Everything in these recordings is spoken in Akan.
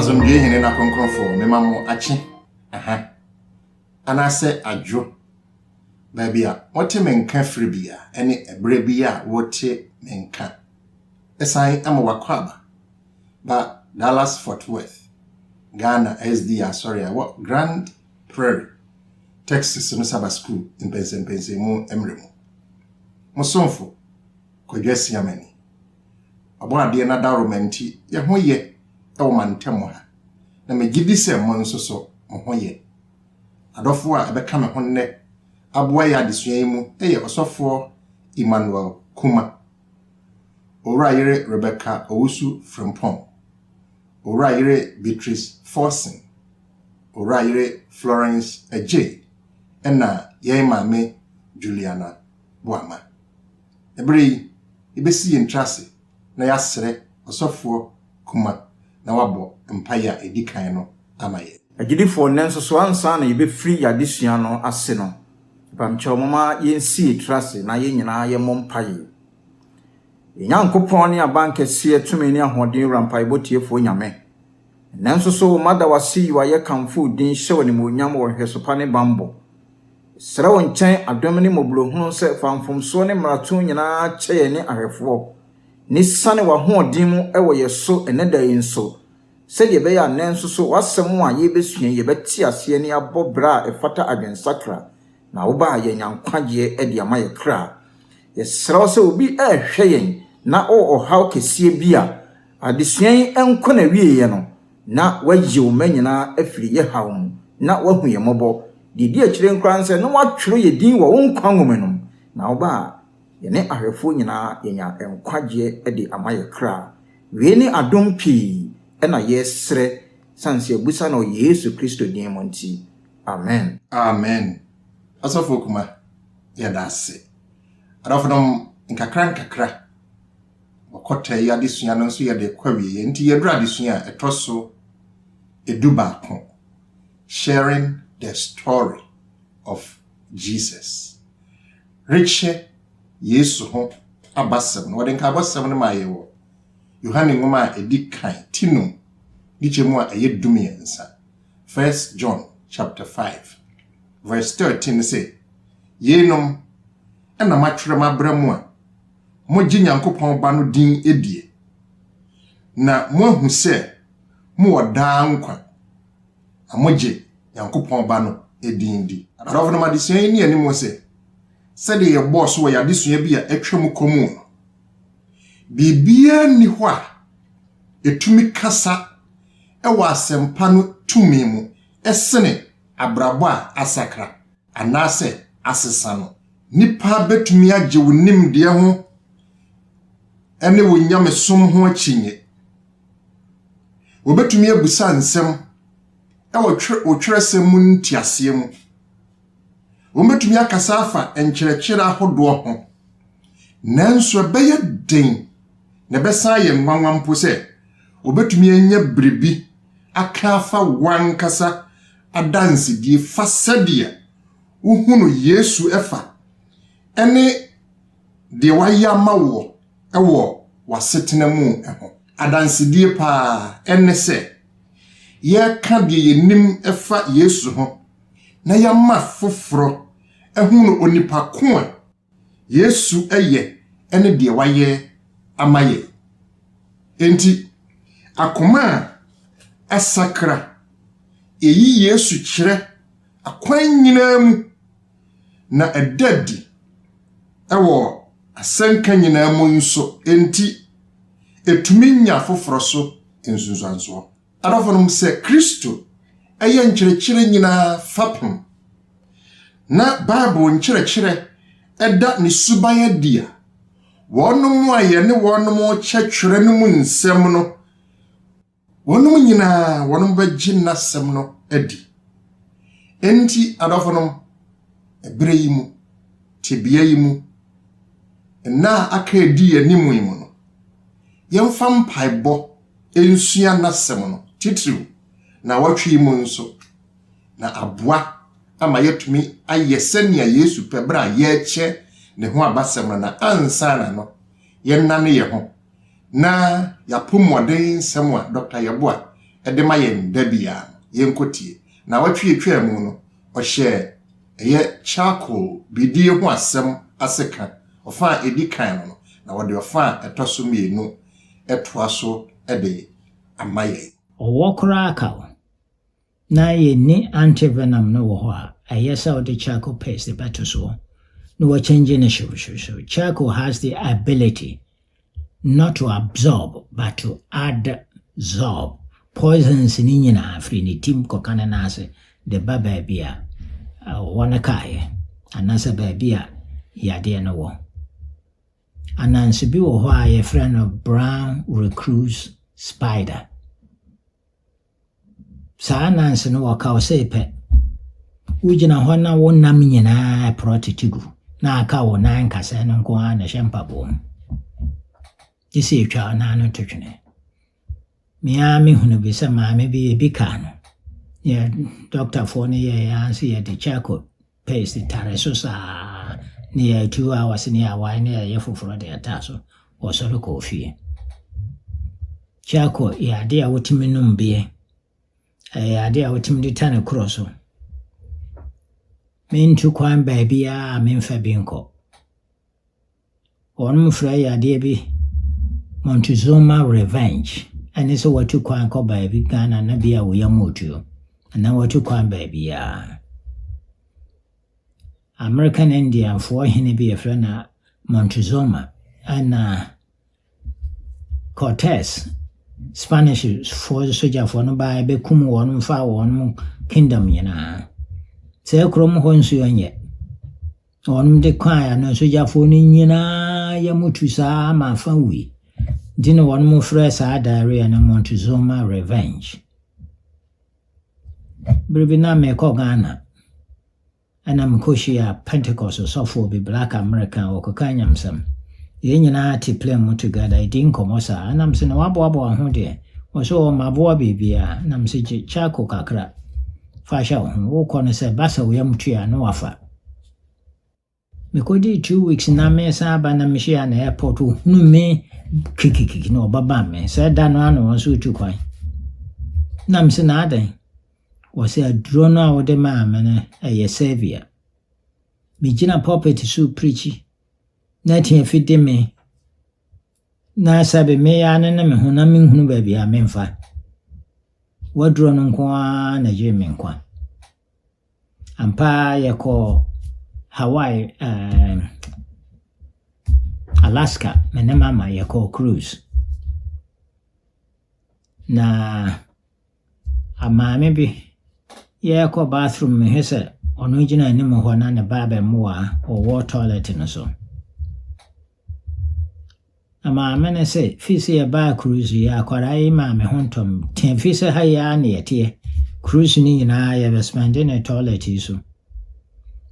Asomdwe hene na konkrofo mema mo achi anase adwo babia wote menka free bia ene ebre bia wote menka esan ama wakwaba ba Dallas Fort Worth Ghana SDA sorry what Grand Prairie Texas no Saba School in Pensempense mu emremu musonfo kodwasi amani abo ade na daromenti ye hoye ewo mantemo ha na megidi se mo nsoso mo hoye adofo a ebeka me honne aboa ya adesua mu eye osofo Emmanuel Kuma Orayire Rebecca Owusu Frimpong Orayire Beatrice Forsen Orayire Florence Eje ena ye mame Juliana Boama ebrei ibesi entrase na yasre osofo Kuma na wabo empire edikan no amaye agidifo nenso so ansa na yebe free yadesua no ase no bamcho mama yensi trase na yenyina ye mompaye Yankopon ne abankese atumi ne ahoden rampai botiefo nyame nenso so mada wasi yiwaye kamfo din hyew ne monyam wo hwesopa ne bambo sra won chen adom ne moblohunu se famfomso ne mrato nyina kyeye ne ahwefo ni sane wa hoden mu ewo yeso eneda yinso se de be ya nenso so wasem a yebesua yebeti ase ne abobra efata adwensakra na wo ba ye nyankwaje edi amaye kra yesra se obi ehweyen na ohaw kesie bia adesuan enko na wieye no na waji wo manyina afiri ye haw mu na wahu ye mobo didi akire nkranse no watwero ye din wo nkwanwomenum na wo ba ye ne ahwefo nyina yenya enkwaje edi amaye kra we ne adom pii ena yesre sanse abusa no Yesu Kristo din monti amen amen asofo Kuma ya dase adofodom nkakra okota ya adesua no so ya de kwawie nti yedura adesua etoso eduba ko sharing the story of Jesus riche Yesu ho abasem no wode abasem no mayewo Yohane ngoma edikan tino dichemu a yedumiensa 1 John chapter 5 verse 13 say yenom ena matwere mabramu a moji Nyankopon ba no din edie na moahu se mo woda nkwa amoje Nyankopon ba no edin di adofo no madesua ni animo se de ye boss wo ya desua bi a atwam komu bibia ni ho a etumi kasa ewa asempa no tumi mu esene abrabo a asakra anase asesa no nipa betumi agye wonim de ho ene wonyame som ho akinye wobetumi abusa nsem ewo otweresem mu ntiase mu wobetumi akasa afa enkyerɛkyerɛ ahodo ho nanso beye den na besa ye nwanwampo se wobetumi anya bribi akafa wankasa adanse die fasadia uhunu Yesu efa ene de wayama wo ewo wasetena mu eho adanse die pa ene se ye ka de yenim efa Yesu ho na yama foforo ehunu onipa ko a Yesu eye ene de waye amaye enti akoma asakra eyi Yesu kire akwan nyina mu na edadi ewo asenka nyina mu nso enti etumi nya foforo so ensunsuanso adofo se Kristo eye nkyerɛkyerɛ nyina fapem na Bible nkyerɛkyerɛ eda ne subaya dia wonom aye ne wonom kyerɛkyerɛ no mu nsɛm no wonom nyina wonom bagye nasɛm no adi enti adofo ebere yi mu tebia yi mu na aka edi animu yi mu no yemfa mpaebɔ ensua nasɛm no titiriw na watwe mu nso na aboa ama yetumi ayesania Yesu pebra yeche ne ho abasɛm na ansa na no yenna ne ye ho na yapomɔden nsɛm a Dr. Yeboah ɛde ma yɛn da bia yɛnkotie na watwe mu no ɔhyɛ ɛyɛ charcoal bidie ho asɛm aseka ɔfa edi kan no na wɔde ɔfa ɛtɔ so mmienu ɛtoa so ɛde ama yɛn ɔwɔ koraa ka wo na yɛni antivenom no wɔ hɔ a ɛyɛ sɛ wɔde charcoal paste bɛto so no wɔ change ne hyew. Charcoal has the ability not to absorb but to adsorb poisons ni nyinaa firi ne tim kɔka ne naase de ba baabi a wɔne kaeɛ anaasɛ baabi a yadeɛ no wɔ anansi bi wɔ hɔ a yɛfrɛ no brown recluse spider saa nansi no wɔka wo sɛ pɛ wogyina hɔ na wo nam nyinaa prɔtetigu na aka wo nan kasa no nko a na hyɛ mpabɔ mu gye sɛ ɛtwa na no to twene mea mehunu bi sɛ maame bi ebi ka no yɛ doctorfoɔ no yɛ anse yɛde charcoal paste tare so saa ne yɛ 2 hours ne yɛ awae ne yɛ foforɔ de ɛta so wɔsɔre kɔ fie charcoal yɛ ade a wotumi nom bie ɛyɛ ade a wotumi de ta ne korɔ so mentu kwan baabi a memfa bi nkɔ wɔnom frɛ yɛ adeɛ bi Montezuma revenge ɛne sɛ watu kwan kɔ baabi Ghana na bi a woyɛ motuo ana watu kwan baabi a American Indian foɔ hene bi yɛfrɛ na Montezuma ɛna Cortez Spanish foɔ sogyafoɔ no baa bɛkum wɔnom fa wɔnom kingdom nyinaa sɛ kurom hɔ nsuo nyɛ wɔnom de kwan a no sogyafoɔ no nyinaa yɛ motu saa ma fa wi nti ne wɔnom frɛ saa diarrhea no Montezuma revenge biribi na mekɔ Ghana ɛna mekɔhyia Pentecost sɔfoɔ bi Black American wɔkɔka nyamsɛm yɛn nyinaa te plane mu together ɛdi nkɔmmɔ saa nam sɛ na waboaboa ho deɛ wɔsɛ ɔmaboa biribiaa nam sɛ charcoal kakra fa hyɛ wo ho wokɔ no sɛ basa woyam tua na wafa mekɔdi 2 weeks na mesa aba na mehyia na airport hunu me kikikiki na ɔbaba me sɛ da no ano wɔn so tu kwan nam sɛ na adan wɔsɛ aduro no a wode maa me no ɛyɛ Savia megyina pulpit so preachi na tia fide me na sabe me ya ne me ho na menhunu baabi a memfa waduro no nko a na gye me nkwa ampa yɛkɔ Hawaii Alaska me ne mama yɛkɔ cruise na amaame bi yɛkɔ bathroom me hwɛ sɛ ɔno gyina anim hɔ na ne ba bɛmmoa ɔwɔ toilet no so amaame ne sɛ fisi yɛbaa cruise yɛ akwara yi maame ho ntɔm tea fisi ha yɛ a ne yɛteɛ cruise ni nyinaa yɛbɛspɛnde ne toilet yi so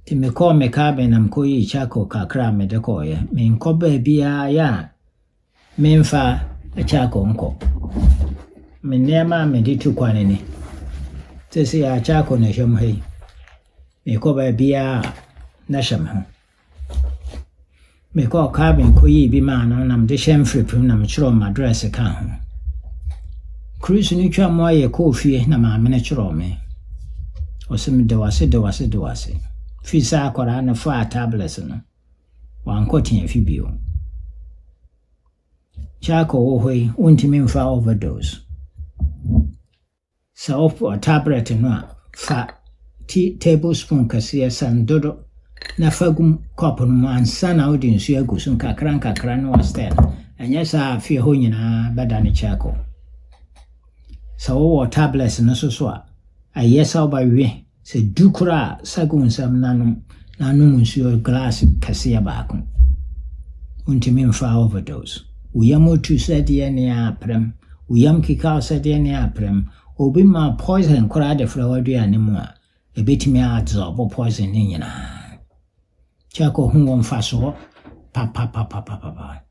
nti mekɔɔ me cabin na mekɔyii charcoal kakra a mede kɔɔyɛ menkɔ baabiaa yɛ a memfa charcoal nkɔ me nneɛma a mede tu kwane ni sɛ sɛ yɛ charcoal na hyɛ m ha yi mekɔ baabiaa na hyɛ me ho mekɔ cabin kɔyii bi maa no na mede hyɛ mfiripim na mekyerɛw m'adrɛse ka ho cruise no twa mu ayɛ kɔɔ fie na maame no kyerɛw me ɔsɛ mede wase fi saa akwaraa no faa tablets no wankɔ teafi bio charcoal wɔ hɔ yi wontumi mfa overdose sɛ wopɔ tablet no a fa tablespoon kɛseɛ sandodo na fa gum cup no mu ansa na wode nsuo agu so nkakra no wastel ɛnyɛ saa fie hɔ nyinaa bɛda ne charcoal sɛ wowɔ tablets no so a ɛyɛ sɛ wobawie sɛ du koraa sagu nsɛm nanom nsuo glass kɛseɛ baako wontumi mfa overdose woyam otu sɛdeɛ ne aprɛm woyam keka sɛdeɛ ne aprɛm obi ma poison koraa de fra waduane mu a ɛbɛtumi absorb poison ne nyinaa charcoal ho wɔ mfasoɔ pa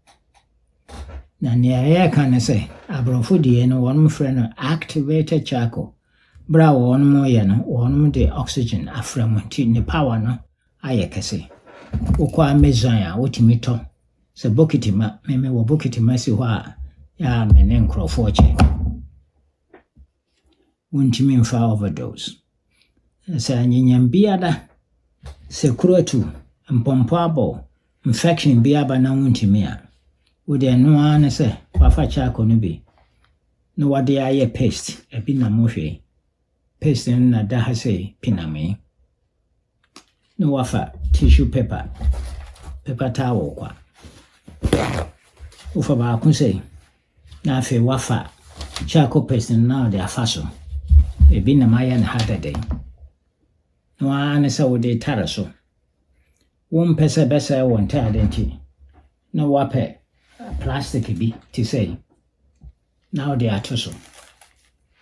na nea yɛka ne sɛ aborɔfo deɛ no wɔnom frɛ no activated charcoal bra wɔnom yɛ no wɔnom de oxygen afra mu nti ne power no ayɛ kɛse wokɔ Amazon a wotumi tɔ sɛ bokiti ma meme wɔ bokiti ma si hɔ a yɛ mene nkurɔfoɔ kyɛ wontimi mfa overdose. Sɛ anyanyam biada sɛ kuratu mpɔmpɔ abɔ infection biaba na wontimi a wode no ara ne sɛ wafa charcoal no bi na wade ayɛ paste ebi na mohwɛ paste no na da ha sɛ piname na wafa tissue paper towel kwa ufa baako sɛ na afei wafa charcoal paste no na wode afa so ebi na mayɛ ne ha dɛdɛ na waa ne sɛ wode tare so wompɛ sɛ bɛsɛ wɔ ntaade nti na wapɛ plastic bi te sɛ na wode ato so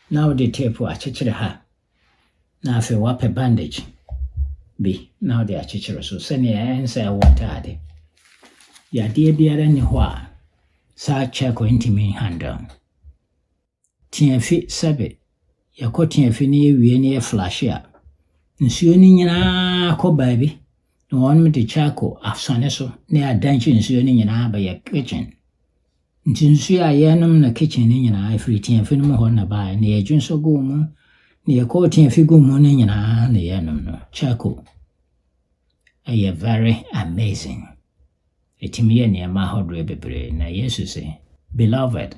na wode tape akyekyere ha na afei wapɛ bandage bi na wode akyekyere so sɛnea ɛnsɛ wɔ ntaade yadeɛ biara ni hɔ a saa check ntimi handle tiafi sɛbe yɛkɔ tiafi ne yɛwie ne yɛ flash a nsuo ni nyinaa kɔ baabi na wɔn de charcoal afsane so na yɛadanche nsuo ni nyinaa bɛyɛ kitchen nti nsuo a yɛnom na kitchen ni nyinaa afiri tiafi no mu hɔ na baa na yɛdwe nso gu mu na yɛkɔ tiafi gu mu no nyinaa na yɛnom no charcoal ɛyɛ very amazing. Etimi yɛ nneɛma ahodoɔ bebree na Yesu sɛ, Beloved,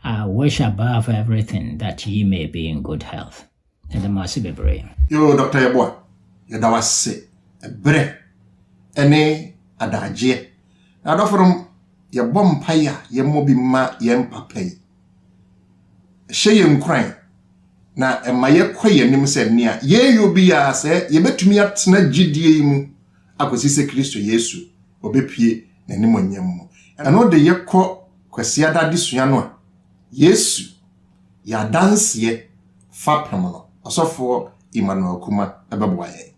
I wish above everything that ye may be in good health. And the mercy bebree. Yo, Dr. Yeboah, yɛda wase ɛbrɛ ɛne adagyeɛ. Na adɔfonom yɛbɔ mpaeɛ a yɛmmɔ bi ma yɛn papa yi. Ɛhyɛ yɛn nkuran na ɛma yɛkɔ yɛnim sɛ nea yɛyɛ obi a sɛ yɛbɛtumi atena gyidie yi mu akɔsi sɛ Kristo Yesu obepie n'anim onyam mu. Ɛno de yɛkɔ kwasiada adesua no a Yesu yɛadanseɛ fapem no ɔsɔfoɔ Emmanuel Kuma ɛbɛboa yɛn.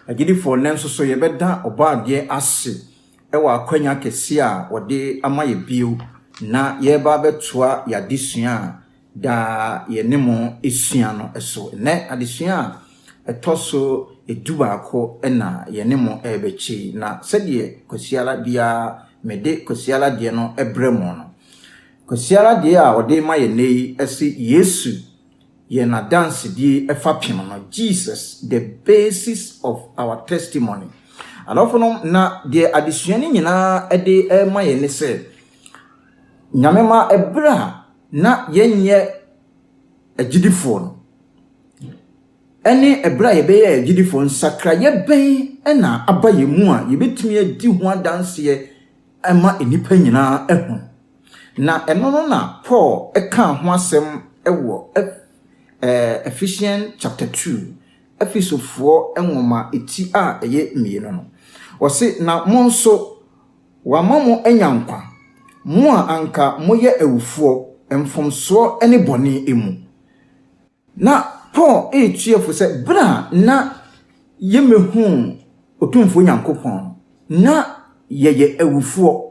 Agyidifoɔ nɛ nso so yɛbɛda ɔbaadeɛ ase ɛwɔ akwanya kɛse a wɔde ama yɛ bio na yɛba bɛtoa yɛadesua a da yɛne mo esua no ɛso. Nɛ adesua a ɛtɔ so edu baako ɛna yɛne mo ɛbɛkyi na sɛdeɛ kwasiala bia mede kwasiala deɛ no ɛbrɛ mo no. Kwasiala deɛ a wɔde ma yɛne yi ɛse Yesu yɛn adansedie ɛfa pem no. Jesus, the basis of our testimony. Alɔfonom na deɛ adesua ne nyinaa ɛde ɛma yɛne sɛ nyamema ɛbrɛ na yɛnyɛ agyidifoɔ no ɛne ɛbrɛ yɛbɛyɛ agyidifoɔ nsakra yɛbɛn ɛna aba yɛ mu a yɛbɛtumi adi ho adanseɛ ɛma enipa nyinaa ɛho. Na ɛno no na Paul ɛka ho asɛm ɛwɔ Ephesians chapter 2 Efisofoɔ nwoma eti a ɛyɛ mmienu no. Wɔse na mo nso wama mo anyankwa mo a anka moyɛ awufoɔ mfomsoɔ ɛne bɔne emu. Na Paul etuefo sɛ bra na yemehu otumfo Nyankopɔn na yɛyɛ awufoɔ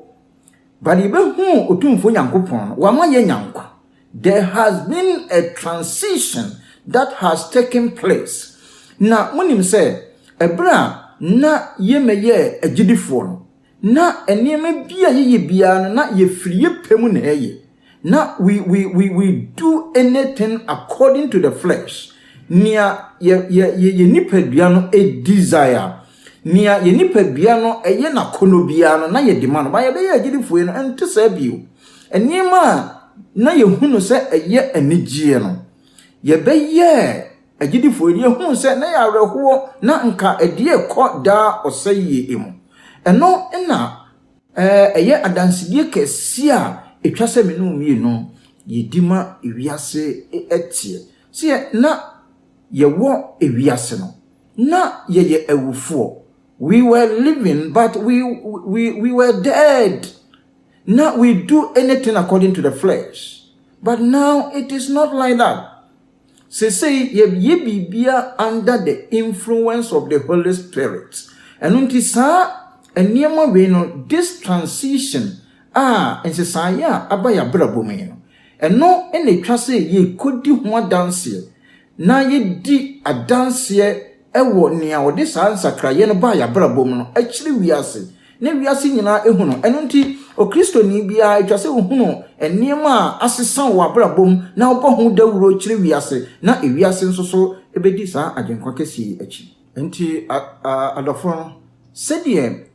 bari behu otumfo Nyankopɔn wama yɛ nyankwa. There has been a transition that has taken place. Na monim sɛ ebra na yemeye agyidifoɔ no na enema bia yeye bia no na yefiriye pemu na eye. Na we do anything according to the flesh. Nia ye nipadua no a desire. Nia ye nipadua no eye na kono bia no na ye demand. Ba ye be agyidifoɔ no ente sa bio. Enema na ye hunu sɛ eye anigye no. Ye be ye agyidifoɔ ni hunu sɛ na ya awerɛhoɔ na nka ɛdeɛ kɔ da ɔsɛyie emu. Ɛno na eye adansedie kɛse a etwa sɛ me no mienu yedima ewiase etie. Se na yewo ewiase no na ye awufoɔ. We were living but we were dead. Now we do anything according to the flesh. But now it is not like that. Say ye bibia under the influence of the Holy Spirit. And unti sa eniyama we no this transition ensesaya abaya brabo me no. Eno ene twa say ye kodi ho adanse. Na ye di adanse ewo nea wode sa nsakraye no ba ya brabo no akiri wiase. Na wiase nyina ehu no. Eno nti o Kristo ni bia etwa se ohunu enema asesan wo abrabom na obo hu dawuro kire wiase na ewiase nso so ebedi saa agenkwa kesi achi enti adofo sedie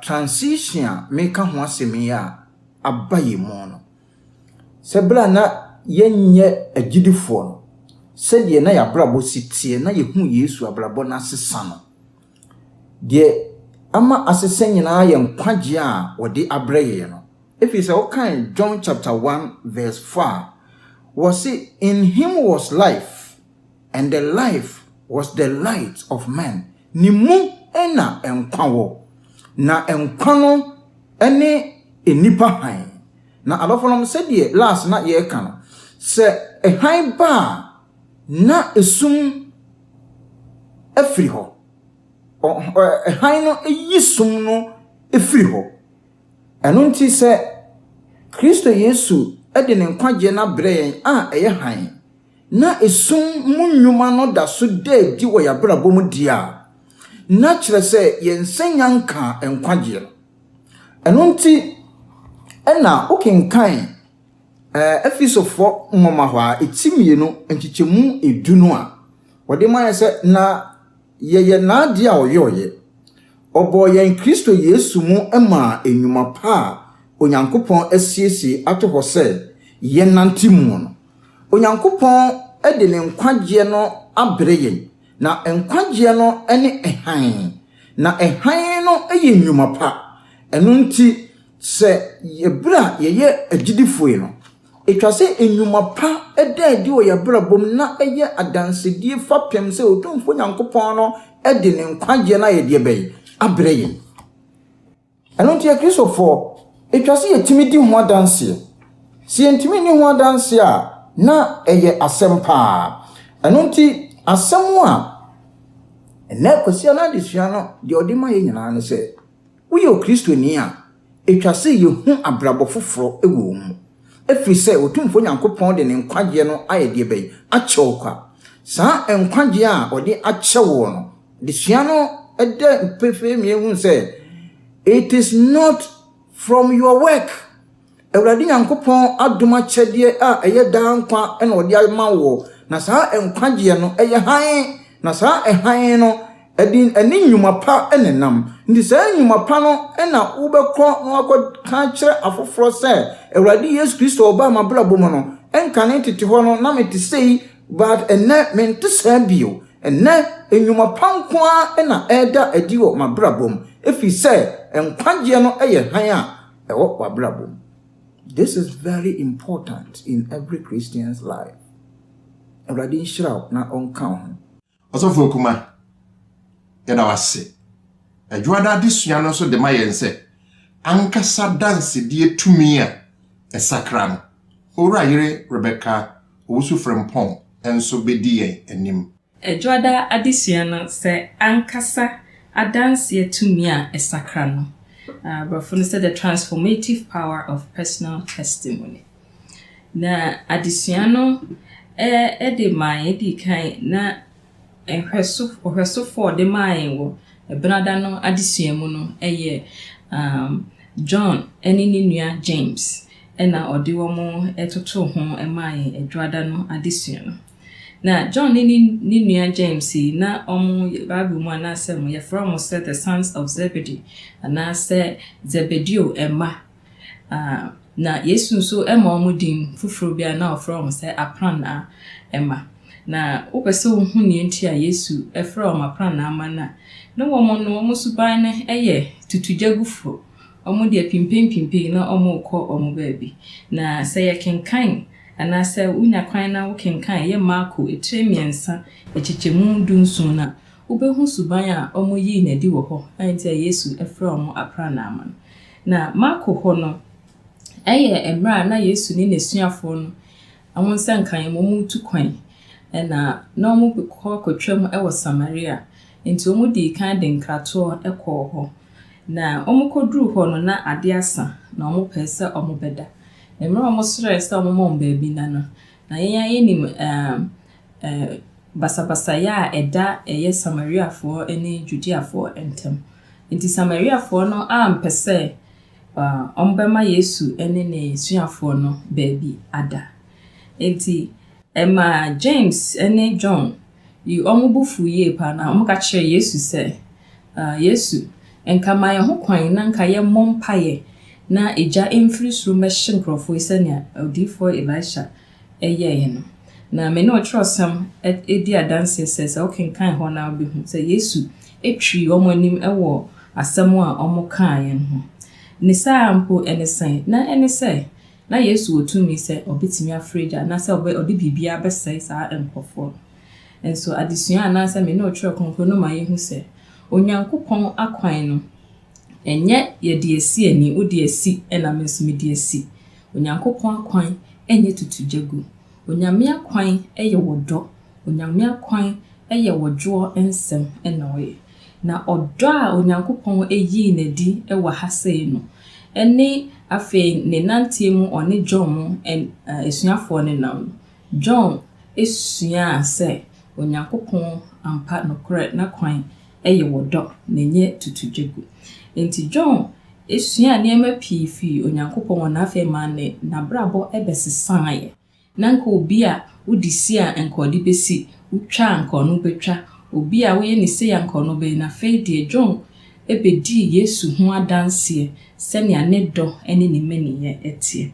transition meka ho asemi a abaye mo no sebra na yenye agidifo no sedie na ya brabo sitie na yehu Yesu abrabo na asesa no de ama asesa nyina ye nkwagye a wode abreye no if you say okay John chapter 1 verse 4 was it in him was life and the life was the light of man ni mu ena enkwa wo na enkwa no ene enipa han na alofonom sedie last na ye ka no se ehan ba na esum afiri ho ehan no eyisum no afiri ho eno nti se Kristo Yesu ede ne nkwagye na brɛyen a eye han na esum munnwuma no da so da di wo ya brabo mu dia na kyerɛ se yensenya nka nkwagye no eno nti ena okenkan efisofo ngoma hɔ a etimie no nkyikyemu edu no a wɔde man se na yeye na ade a oyoye obo yen Kristo Yesu mu ema enwuma pa onyankopɔn asiesie ato hɔ sɛ yenantimu no onyankopɔn ede ne nkwagye no abrɛ yen na nkwagye no ene ehan na ehan no eye enwuma pa eno nti se yebra yeye agidifoe no etwa se enwuma pa eda edi wo yebra bom na eye adansedie fapem se otumfo nyankopɔn no ede ne nkwagye na ye de bɛyi abrɛ yen eno nti Kristofo etwa se yetimi di ho adanse si yentimi ni ho adanse a na eye asempa eno nti asemu a na kwasi na desua no de odima ye nyina ne se wo ye Kristoni a etwa se yehu abrabo foforo ewo mu efiri se otumfo nyankopɔn de ne nkwagye no aye de bɛyi akyɛw kwa saa nkwagye a ode akyɛw no desua no ede pefe miehu se it is not from your work Ewurade nyankopɔn adoma kyɛdeɛ a ɛyɛ daa nkwa ɛna ɔde ama wo na saa nkwagye no ɛyɛ han na saa ɛhan no ɛdi ɛne nnwuma pa ɛnenam ndi saa nnwuma pa no ɛna wobɛkɔ na wakɔ ka kyerɛ afoforo sɛ Ewurade Yesu Kristo ɔba mabrabo mu no ɛnka ne tete hɔ no na mete sei but ɛnɛ mente saa bio ɛnɛ nnwuma pa nko a ɛna ɛda adi wɔ mabrabo mu efi sɛ nkwagye no ɛyɛ han a ɛwɔ wabrabo mu. This is very important in every Christian's life. Ewurade nhyira na ɔnka ho. Osofo kuma yɛda wase adwoada adesua no so de ma yɛn sɛ ankasa dance die tumi a ɛsakra no owura yere Rebecca owusu frempɔn enso bedi yɛn anim adwoada adesua no sɛ ankasa adanse tumi a ɛsakra no Brofun said the transformative power of personal testimony. Na adesua no de man di kan na ehweso for de man wo brada no adesua mu no John eni ni nua James na odi wo mo etoto ho man adwada no adesua no. Na John ni nua James na Bible mu anase mo ye from said the sons of Zebedee anase Zebedio Emma na Yesu nso ema din fufuro bia na from say Aprana Emma na opese wo hu ne nti a Yesu from Aprana Emma na wo mo no mo suban ne tutujagufo de pimpem na kɔ baabi na say ye kenkan anase unya kwan na wo kenkan ye Marko etremiensa echichemu dunsun na ubehu suban a yi na di wo hɔ anti Yesu efra Aprana Emma na Marko hɔ no emra na Yesu ni nesuafo no awon sankan mo tu kwan na omo kɔtwam wɔ Samaria enti omo di kan de nkrato ekɔ hɔ na omo kɔduru hɔ no na ade asa na omo pɛsɛ omo bɛda emra omo srɛ sɛ omo mom baabi na no na yenim basabasa ya ɛda Samaria fo ne Judea fo entem enti Samaria fo no ampɛsɛ ombema Yesu ene ne suafo no baabi ada enti Emma James ene John yi omubufu ye pa na omka kire Yesu se Yesu enka ma ye ho kwan na nka ye mompaye na eja emfiri suru mehye nkrofo ise ne odifo Elisha eye no na me no trosam edi adanse se okenkan ho na obehu se Yesu etwi omonim ewo asem a omokan ye no ni saa mpo enesen na enese na Yesu otumi se obetimi afreja na se odi bibia besai saa enkofo enso adesua na se me no tro konkon no ma yehu se Onyankopon akwan no enye ye de esi ani odi esi ena mensumi de esi Onyankopon akwan enye tutujagu Onyame akwan eye wodo Onyame akwan eye wodwo ensem ena oye na odo a Onyankopon eyi na di ewa hasei no ene afe ne nantemu one John mu esuafo ne nam John esua se Onyankopon ampa nokre na kwan eye wodo na nye tutujegu enti John esua niema pifi Onyankopon na afe ma ne na brabo ebesisan ye nanka obi a udisi a enkodi besi utwa nkonu betwa obi a we ni se ya nkonu be na fe de John ebedi Yesu ho adanse sene anedo ene ni mani ye etie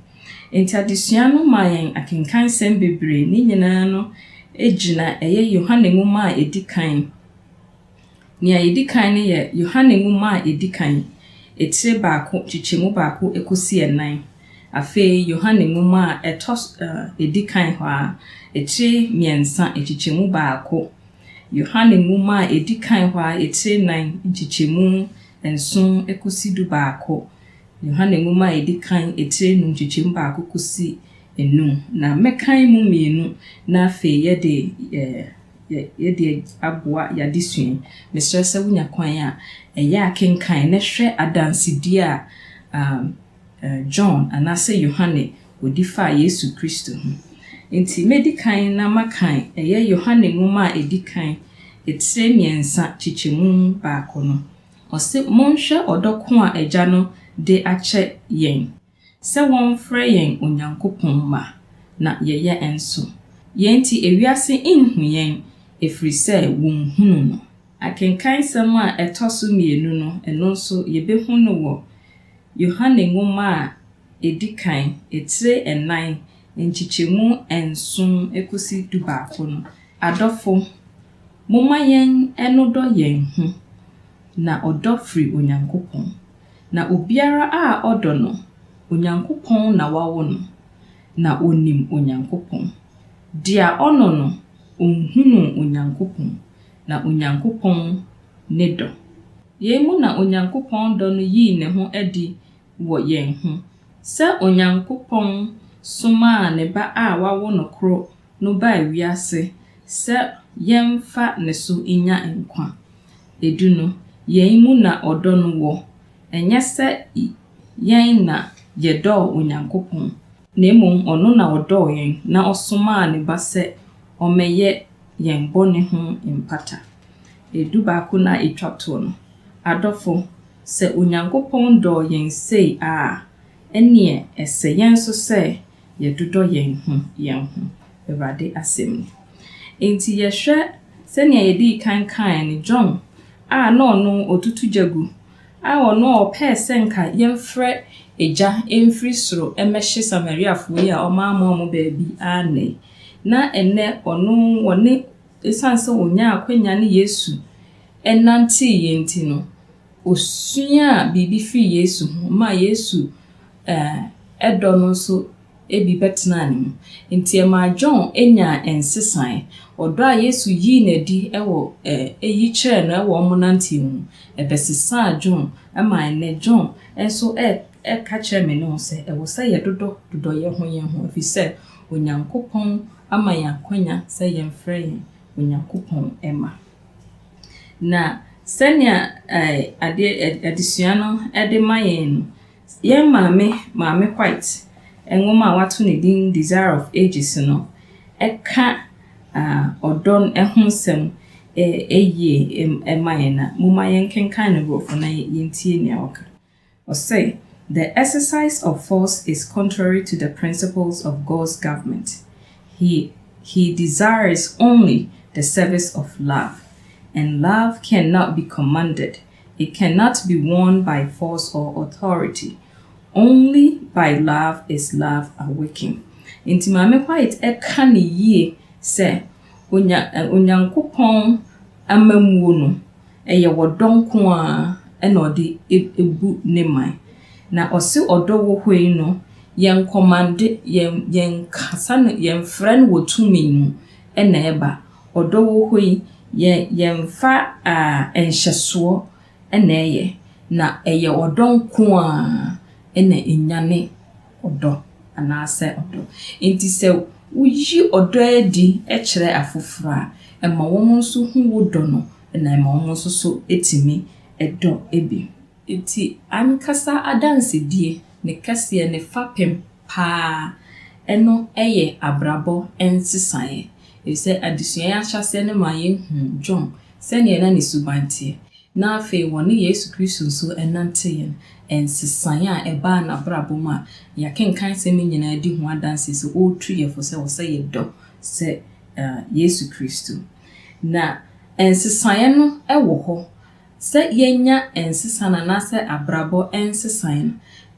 enti adesua no mayen akenkan sem bebre ni nyina no ejina eye Yohane nwoma a edikan ni a edikan ne ye Yohane nwoma a edikan etire baako chichemu baako ekosi enan afe Yohane nwoma a etos edikan ho a etire miensa echichemu baako Yohane nwoma a edikan ho a etire nan chichemu enson ekosi du baako Yohane nwoma a edikan etire nu chichemu baako kosi enum na mekan mu mienu na afe yede aboa yadesua mesrese wunya kwan a eya akenkan na hwe adansidi a John anase Yohane odifa Yesu Kristo enti medikan na makan eya Yohane nwoma edikan etire miensa chichemu baako no ose monhwe odoko a eja no de ache yen se won frɛ yen Onyankopon ma na yeye enso yenti ewiase inhu yen efiri sɛ wonhunu no akenkan sam a etoso mienu no eno nso yebehu no wɔ Yohane nwoma a edikan etire enan nchichemu enson ekosi du baako no adofo moma yen enodo yen hu na odofri Onyankopon na obiara a odo no Onyankopon na wawo no na onim Onyankopon dia ono no onhunu Onyankopon na Onyankopon ne do yemu na Onyankopon do no yi ne ho adi wo yen ho se Onyankopon soma ne ba a wawo no kro no ba wiase se yemfa ne so inya nkwa edu no yemu na odo no wo enye se yen na yedo Onyankopon na emom ono na odo yen na osoma ne ba se omeye yen bone ho impata edu baako na etwato no adofo se Onyankopon do yen sei a enie ese yen so se yedodo yen ho Ewurade asem enti yehwe se ne yedi kan ni John a no no otutu jagu a ono opese nka yemfrɛ eja emfiri soro emehye Samaria fuyi a omamo baabi ane na enne ono wone esanse onya akwanya ne Yesu enanti yenti no osua bibi fi Yesu ma Yesu edo no so ebi betena ne nti ma John enya ensesan odo a Yesu yi na di ewo eyi kire no ewo monanti mu ebesisa John ama ne John enso ka kire me no se ewo se ye dodo ye ho afi se Onyankopon ama yankwanya se ye mfrɛ yen Onyankopon ema na senya adesua no ede mayen ye maame quite enwoma wato ne din Desire of Ages no eka odon ehusem eye emayen na mumayen kenkan ne brofo na yentie ne awoka o say The exercise of force is contrary to the principles of God's government. He desires only the service of love, and love cannot be commanded. It cannot be won by force or authority. Only by love is love awakened. Inti Mame Quiet eka ne yie se onyankopon amamuo no eye wodonko a na ode ebu ne man na ose odo wo hoi no yen commande yen kasa no yen frɛ no wotumi mu na eba odo wo hoi yen fa enhyeso na eye na eye odonko a na enyane odo anase odo enti se uyi odo edi ekire afoforo a ma won nso hu wodo no na ma won nso so etimi edo ebi enti ankasa adanse die ne kase ne fapem pa eno eye abrabo ensisae ese adisuan ahyase ne ma ye hu John se ne na ne subantie na afi woni Yesu Kristo nso enante yen ensisae a eba na brabo ma ya kenkan se me nyina di hu adanse se o tuye fo se wo se ye do se Yesu Kristo na ensisae no ewo ho se yenya ensisana na se abrabo ensisae no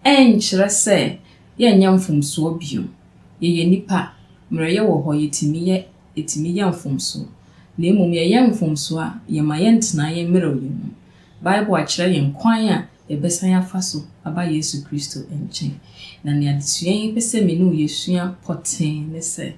enkyere se yenya mfomso bio ye nipa mreye wo ho yetimi ye mfomso na emom ye mfomso a ye ma ye ntena ye mero ye mu Bible akire ye nkwan a ebesan afaso aba Yesu Kristo enchen na ne adesuan pese me no yesua poten ne se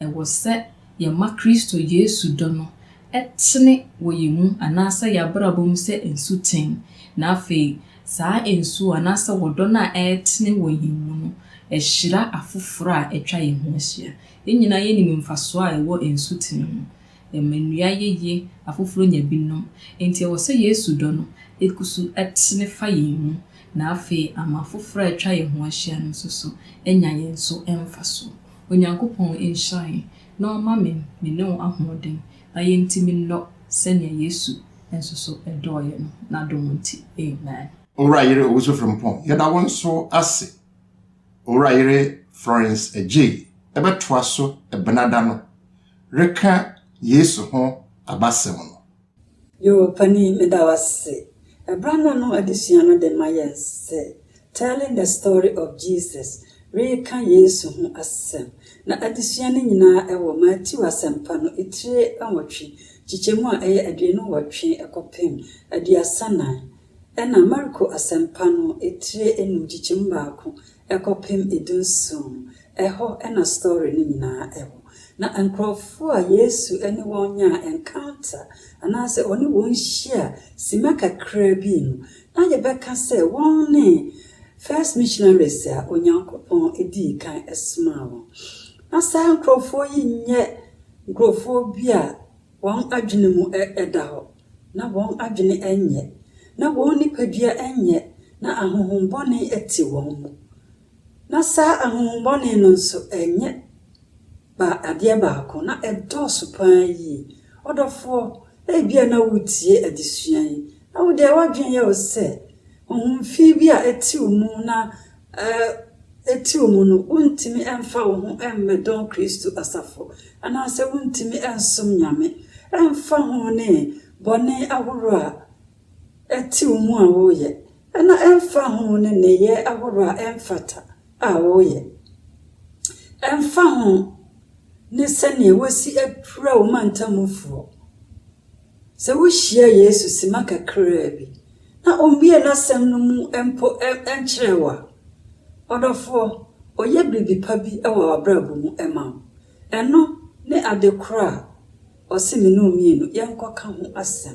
ewo se ye ma Kristo Yesu do no etene wo ye mu anasa ya brabom se ensuten na afi saa ensu anasa wodo na etene wo ye mu no ehira afoforo a etwa ye ho ahia enyina ye ni mfaso a ewo ensuten mu emenua ye afoforo nya binom enti wo se Yesu do no ekusu etene fa ye mu na afi ama afoforo etwa ye ho ahia no so enya ye nso emfaso onyankopon enhyai na oma me no ahoden na ye ntimi no sene Yesu enso so edoye no na domunti amen. Ora yire owo from pon yeda won so ase ora yire Florence Eje ebetoa so ebenada no reka Yesu ho abasem no yo pani medawase ebrana no adisiano de mayense telling the story of Jesus reka Yesu ho asem na adisiano nyina ewo Matthew asempa no etire anwotwe chichemu a eye aduenu wotwe ekopem aduasana ena Marko asempa no etire enum chichemu baako ekopem edunso eho ena story ni nyina ewo na ankrofo a Yesu eni wonya encounter anase oni won hia simaka krabi no na ye beka se won ne first missionaries a onyankopon edi kan esmawo na sa ankrofo yi nye nkrofo bia won adwene mu edaho na won adwene enye na won nipadua enye na ahohombone eti won mu na sa ahohombone no nso enye ba ade baako na edoso pan yi odofo ebia na wutie adisuan na wo de wadwen ye o se ohumfi bia eti mu na eti mu no untimi emfa wo ho emmedon Kristo asafo ana se untimi ensom nyame emfa ho ne bone ahoro a eti mu a wo ye na emfa ho ne ye ahoro a emfata a wo ye emfa ho ne sene wasi apura wo mantamufo se wo hia Yesu simaka krabi na ombie na sem no mu empo encherewa odofo oye bibi pabi ewa abrabo mu ema eno ne adekra osimi no mienu yenkoka ho asem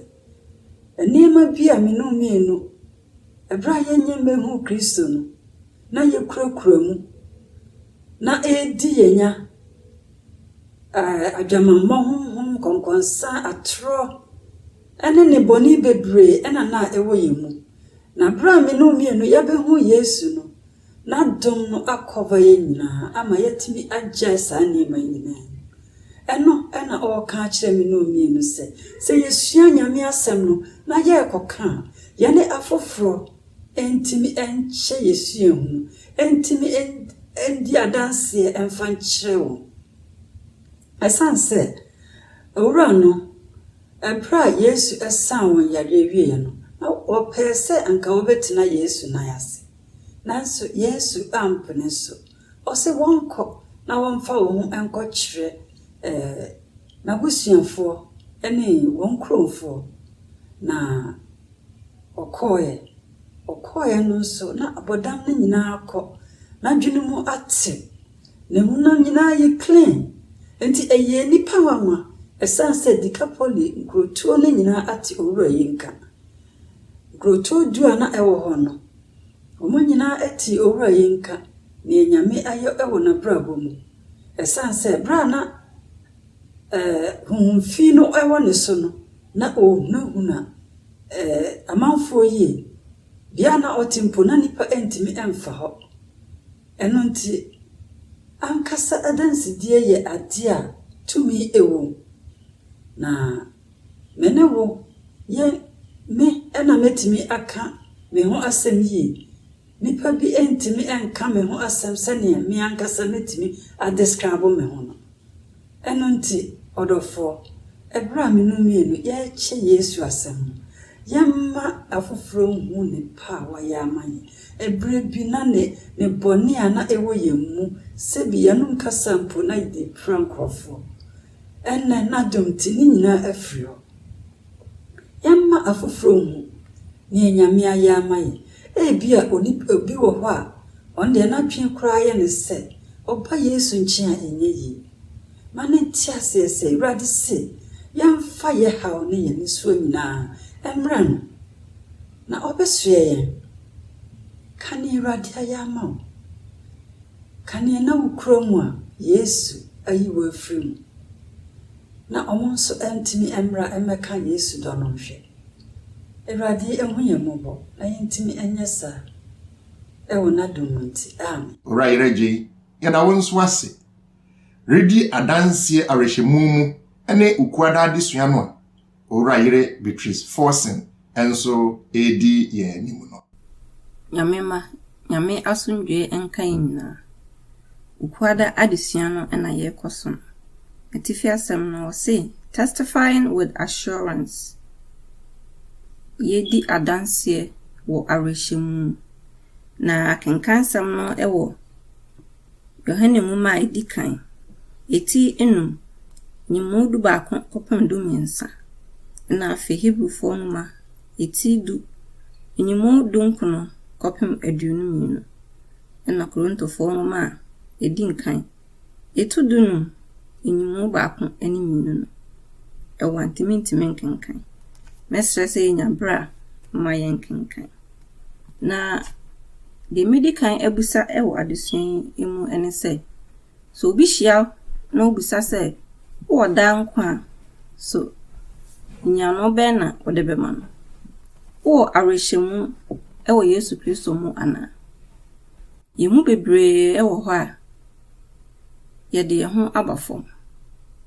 enema bia me no mienu ebra yenye mehu Kristo no na yekura mu na edi yenya adwamammo honhom konkonsa atro ene ne boni bebre ena na ewo yemu na bra me no mienu yabehu Yesu no na dom no akova ye nyina ama yetimi agya saa nema nyina eno ena o ka kire me no mienu se yesua nyame asem no na ye koka ye ne afoforo entimi enche Yesu ehu entimi endi adanse emfa nkyere wo esanse owura no ebra Yesu esan won yare wie no na opese anka obetina Yesu na yase nanso Yesu ampene so ose wonko na wonfa wo hu enko kyere na busuafo ene wonkromfo na okoye no so na abodam na nyina akọ na dwene mu ate ne hu na nyina ye clean enti eye nipa wanwa esanse dikapoli nkrotuo na nyina ate owura yinka nkrotuo dua na ewo ho no omo nyina ati owura yinka ne nyame ayo ewo na brabo mu esanse bra na humfi no ewo ne so no na huna amanfo yi bia na otimpo na nipa entimi emfa ho eno nti ankasa adansidie ye ade a tumi ewo na menewo ye me ena metimi aka me ho asem yi nipa bi entimi enka me ho asem sene me ankasa metimi adescribe me ho no eno nti odofo ebra menumie ye che Yesu asem yamma afufuro hu ne pa wa yamanye ebre bi na ne boni ana ewo yemmu sebi yanum kasampo na de frankrofo enne na domti ni nyina afrio yamma afufuro hu ne nyame ayamanye ebia obi wo ho a on de na twen kura ye ne se oba Yesu nchi a enye yi mane tiase se radi se yamfa ye hawo ne ye ne so nyina emran na obesue kani radia yama kani na ukromu a Yesu ayiwo afrim na omonso entimi emra emeka Yesu dono hwe eradi ehuye mobo na yentimi enyesa ewo na domunti amen right reji yada wonso ase redi adanse arehyemumu ene ukuada adesua no a Orayire Beatrice Forsen enso edi ye nimu no. Nyame asundwe enkan nyina. Ukwada adesua no na ye koso. Atifi asem no say testifying with assurance. Yedi adanse wo arehyimu. Na akenkansam no ewo Yohane mu ma edikan. Eti enum nyimudu ba kopam du miensa. Na fe Hebrew fonuma eti du enyimu dunkuno kopem aduonu minu na Korinto fonuma edi nkan etu dunu enyimu baako ani minu no ewantimi nkenkan mesre se nyabra ma yenkenkan na de medikan abusa ewo adesuan emu ene se so obi hia na obusa se wo dan kwa so nyano bena odebema no wo arehyimu ewo Yesu Kristo mu ana yemu bebre ewo ho a yede ye ho abafom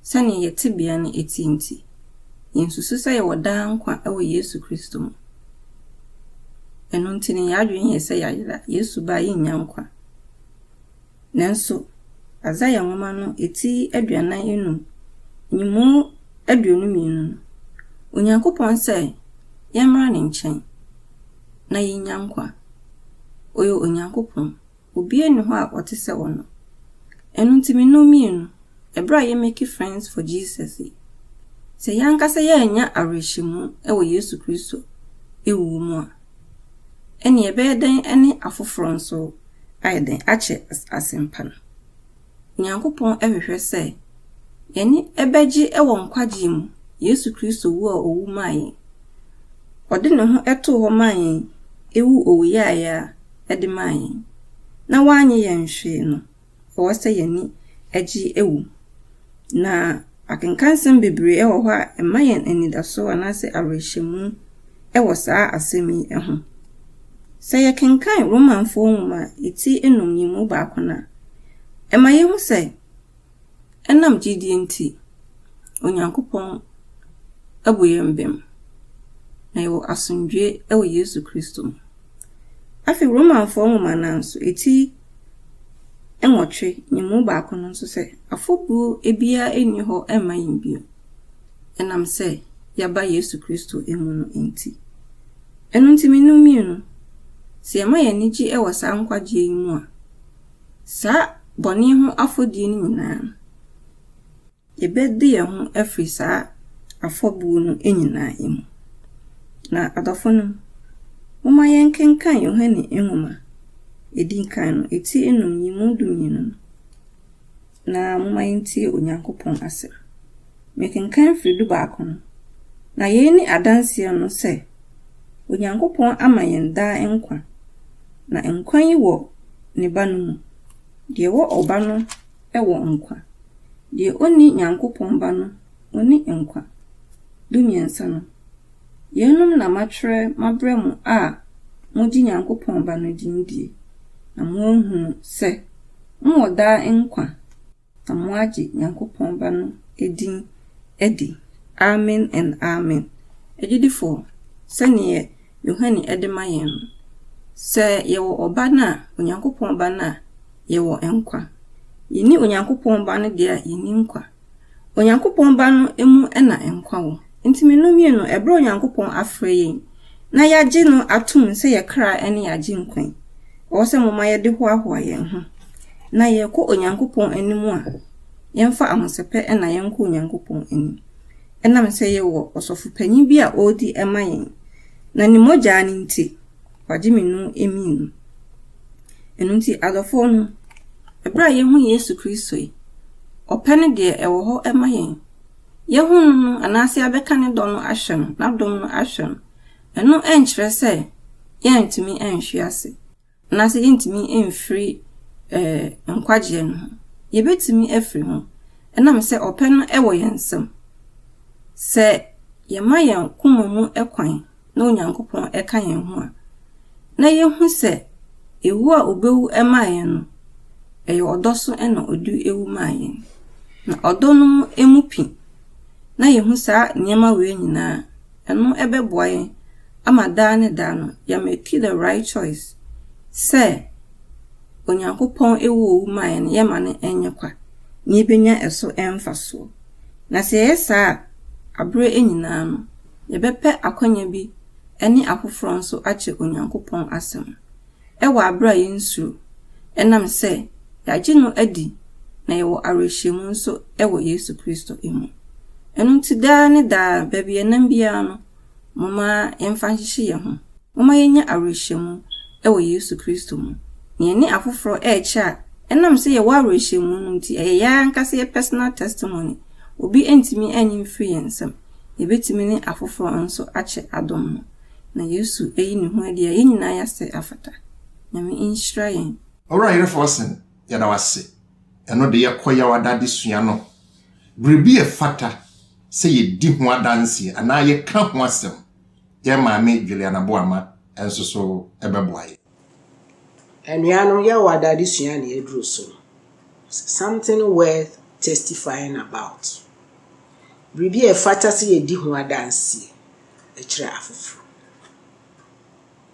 sane yetibia ne etinti yensusu se ye wodan kwa ewo Yesu Kristo mu eno ntini yadwen ye se yayira Yesu ba yenyankwa nanso azaya nwoma no eti aduanan enum nyimu aduonu minu Onyankopon se yamra ne nchen na yenyankwa oyo Onyankopon obi eni ho a otese wono enu ntimi no mienu ebra ye make friends for Jesus se yanka se yanya arehyimu ewo Yesu Kristo ewu mu a eni ebeden eni afoforo nso ayeden ache asempa no Onyankopon ehwehwe se yeni ebeji ewo nkwaji mu Yesu Kristo wo owu mai ode ne ho eto ho mai ewu owu ya ede mai na wanye yenhwe no wo se yeni agi ewu na akenkansem bebre ewo ho a emayen anidaso anase arehyimu ewo saa asemi eho se ye kenkan Roman fonuma eti enum yimu baako na emaye hu se enam gidi enti Onyankopon abuyembem na yo asundwe ewo Yesu Kristo afi Roman form mananso eti enwotwe nyimu baako no nso se afobu ebia eni ho ema yimbio enam se yaba Yesu Kristo emu no enti enu ntimi no mienu se ema ye niji ewo sa nkwaje yimu a sa boni ho afodi ni nyina yebedi ye ho afri sa afobu no enyina emu na adofo no moma yenkenkan Yohane enwuma edinkan no eti enum yimu duminu na moma yenti Onyankopon asem mekenkan firi du baako no na yeni adanse no se Onyankopon ama yen daa enkwa na enkwan yi wo ne ba no mu de wo oba no ewo nkwa de oni Nyankopon ba no oni enkwa dumiensa no yenum na matwere mabremu a moji Nyankopon ba no dindie na mohu se mo daa enkwa na moaji Nyankopon ba no edin edi amen and amen ejidifo sene Yohane edema yen se yewo oba na Onyankopon ba na yewo enkwa yini Onyankopon ba no dia yini nkwa Onyankopon ba no emu ena enkwa wo ntimi no mienu ebro Onyankopon afre yin na yaje no atum se ye kra ene yaje nkwan o se moma ye de hoahoa yen ho na ye ko Onyankopon animu a yemfa amosepe ena yenko Onyankopon ani enam se ye wo osofu panyin bi a odi ema yen na ni moja ni nti waje minu eminu enu nti adofo no ebra ye hu Yesu Kristo yi opene de ewo ho ema yen ye hu no anase abeka ne do no ahwe na dom no ahwe enu enkyere se ye ntimi enhwe ase na se ye ntimi enfri nkwaje no ye betimi afri ho enam se opene ewo yensem se ye mayen kumamu ekwan na Onyankopon eka yen ho a na ye hu se ewu a obewu emayen no eye odoso ena odu ewu mayen na odono emupi na ye hu sa nyema we nyina eno ebeboa yen amada ne da no ya make the right choice se Onyankopon ewu owu mayen ye ma ne enyekwa ni benya eso emfaso na se yesa abre enyina no ye bepe akonya bi eni akofro nso ache Onyankopon asem ewa abra yensu enam se yaje no adi na yewo arehwemu nso ewo Yesu Kristo emu enu ntida ne da baby enam bia no mama yemfa nhihye ye ho mama yenya arehwemu ewo Yesu Kristo mu ne ni akofro echa enam se yewo arehwemu no nti eya nkase ye personal testimony obi entimi anyim free ensem ebetimi ne akofro nso ache adom no na Yesu eyi ne ho adi ye nyina ya se afata na me inshira yen alright for us ya da wase eno de ye koya wada de sua no bribi e fata se ye di ho adanse ana ye ka ho asem ye maame Juliana Boama enso so ebeboaye enuano ye wada de sua ne eduro so something worth testifying about bribi e fata se ye di ho adanse e kire afoforo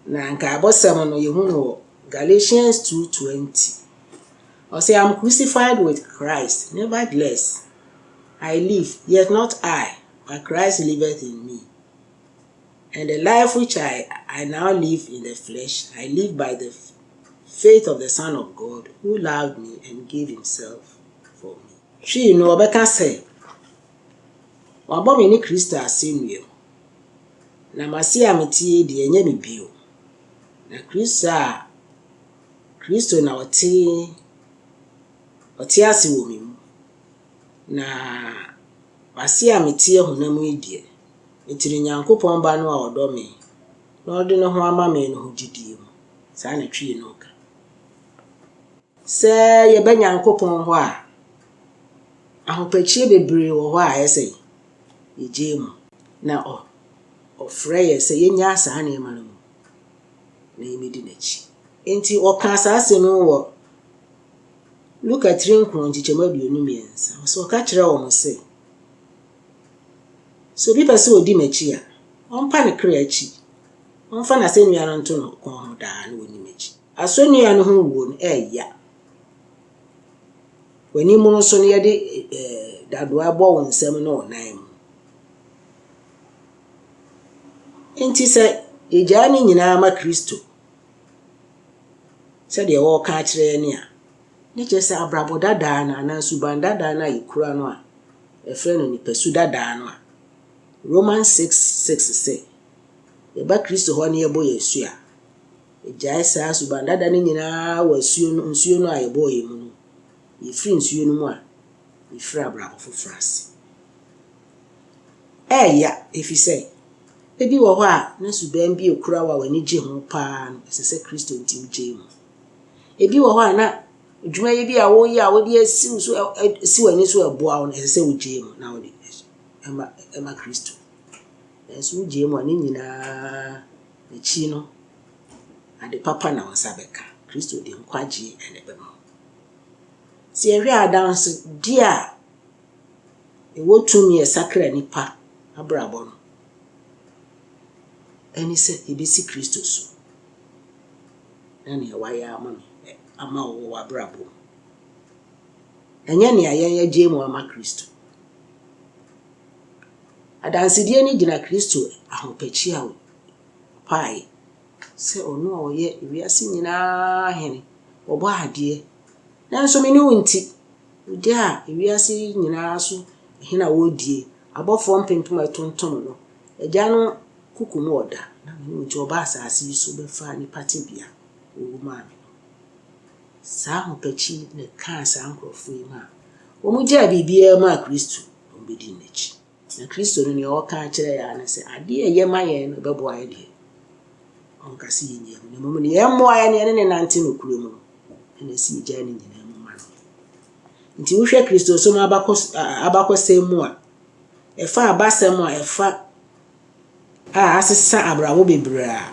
na nka abosem no ye hu no Galatians 2:20 or say I'm crucified with Christ, nevertheless I live, yet not I, but Christ liveth in me. And the life which I now live in the flesh, I live by the faith of the Son of God, who loved me and gave himself for me. She no obeka say, wabome ni Kristo asemwe. Na masi ameti de enye me bio. Na Kristo na oti ase wo mi mu na wase ameti ehunam edie etiri Nyankopon ba no a odo me na ode no ho ama me no hugidie mu sa na twie no ka se ye ba Nyankopon ho a ahopachie bebre wo ho a ese ye jemu na ofre ye se ye nya asa na ema no na yimedi na chi enti oka asase no wo look at Rinkron Chichemaduonu miensa so ka kire wo se so bi pese odi machi a onpa ne kre achi onfa na se nua no nto no kon ho da na woni asonua no ho wo no eya wani mu no so no yede dadoa bɔ wo nsɛm no onan mu enti sɛ egya ne nyinaa ma Kristo sɛ de wo ka kyerɛ ne a ne kyerɛ sɛ abrabɔ dadaa na na suban dadaa na yikura no a efrɛ no nipasu dadaa no a Romans 6:6 say yɛba Kristo hɔ ne yɛbɔ Yesu a egyae saa suban dadaa ne nyinaa wɔ nsuo no a yɛbɔ yɛ mu no yɛfiri nsuo no mu a yɛfiri abrabɔ foforɔ ase ɛya efi sɛ ebi wɔ hɔ a na suban bi ekura wa wani gye ho paa no ɛsɛ sɛ Kristo ntim gye mu ebi wɔ hɔ a na dwuma yɛ bi a wɔyɛ a wɔde asiw so si wani so ɛboa wo no ɛsɛ sɛ wogye mu na wɔde ɛma Kristo ɛsɛ wogye mu a ne nyinaa akyi no ade papa na wɔnsa bɛka Kristo de nkwagye ɛna bɛma si ɛhwɛ adanse di a ɛwɔ tumi ɛsakra nipa abrabɔ no ɛne sɛ ebesi Kristo so na ne wayɛ ama wo abrabɔ ɛnyɛ ne ayɛn gye mu ama Kristo adanse die ne gyina Kristo ahopakyi a pae sɛ ɔno a ɔyɛ wiase nyinaa hene ɔbɔ adeɛ nanso me ne wonti udi a wiase nyinaa so hene a wodie abɔfo mpempem atontom no agya no kukum ɔda na me ne wonti ɔba asase so bɛfa ni patebia wo maame saa ahopakyi ne ka saa nkrɔfo yi ma wɔn gya bibia ma Kristo ɔmbedi n'akyi na Kristo no ne ɔka kyerɛ ya na sɛ adeɛ ɛyɛ ma yɛn no bɛboa yɛ deɛ ɔnkase yɛ nyɛ no mmom ne yɛmmoa yɛ ne nante no kuro mu ɛna si gya ne nyinaa mu ma no nti wohwɛ Kristo so ma abakɔsɛm mu a ɛfa abasɛm a ɛfa a asesa abrabo bebree a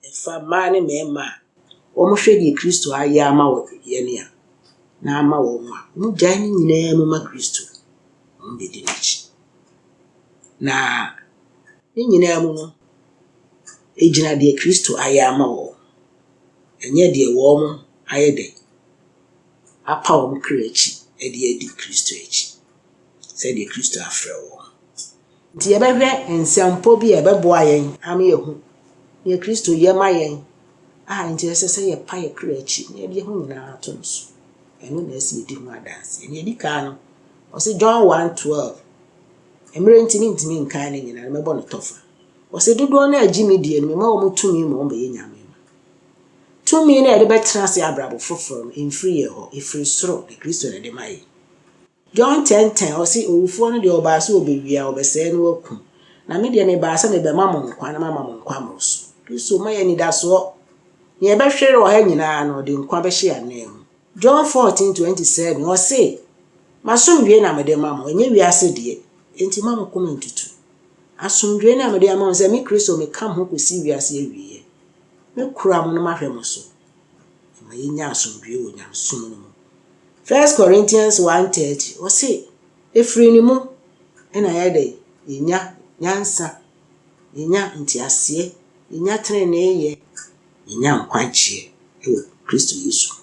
ɛfa ma ne mɛma wɔn hwɛ die Kristo ayɛ ama wɔ yɛne a na ama wɔn a wɔn gya ne nyinaa mu ma Kristo wɔn bɛdi n'akyi na ne nyinaa mu no egyina die Kristo ayɛ ama wɔn ɛnyɛ deɛ wɔn ayɛ dɛ apa wɔn kra akyi ɛde adi Kristo akyi sɛ deɛ Kristo afrɛ wɔn nti yɛbɛhwɛ nsɛmpo bi a ɛbɛboa yɛn ama yɛhu ne Kristo yɛ ma yɛn nti ɛsɛ sɛ yɛpa yɛ kra akyi na yɛde ho nyinaa ato no so ɛno na ɛsɛ yɛdi ho adanse ɛne yɛdi kaa no ɔsɛ John 1:12 emere ntimi nkan ne nyinaa mɛbɔ no tɔfa ɔsɛ dodoɔ na agyi me die no mema wɔn tumi ma wɔn bɛyɛ nyame ma tumi na yɛde bɛtena se abrabo foforɔ no mfiri yɛ hɔ efiri soro na Kristo na de ma yɛ John 10:10 ɔsɛ owufoɔ no deɛ ɔbaa so ɔbɛwia ɔbɛsɛe no wakum na me deɛ me baa sɛ me bɛma mo nkwa na mama mo nkwa mo so Kristo ma yɛ nidasoɔ ne yɛbɛhwere wɔ ha nyinaa no de nkwa bɛhye anan mu John 14:27 ɔsɛ masomdwe na mede ma mo ɛnyɛ wiase deɛ enti ma mo koma ntutu asomdwe na mede ama mo sɛ me Kristo me kam ho kosi wiase awie me kura mo no mahwɛ mo so ma yɛnya asomdwe wɔ nyamsom no mu 1 Corinthians 1:30 ɔsɛ efiri ni mu ɛna yɛde yɛnya nyansa yɛnya ntiaseɛ yɛnya trenee yɛnya nkwagye ɛwɔ Kristo Yesu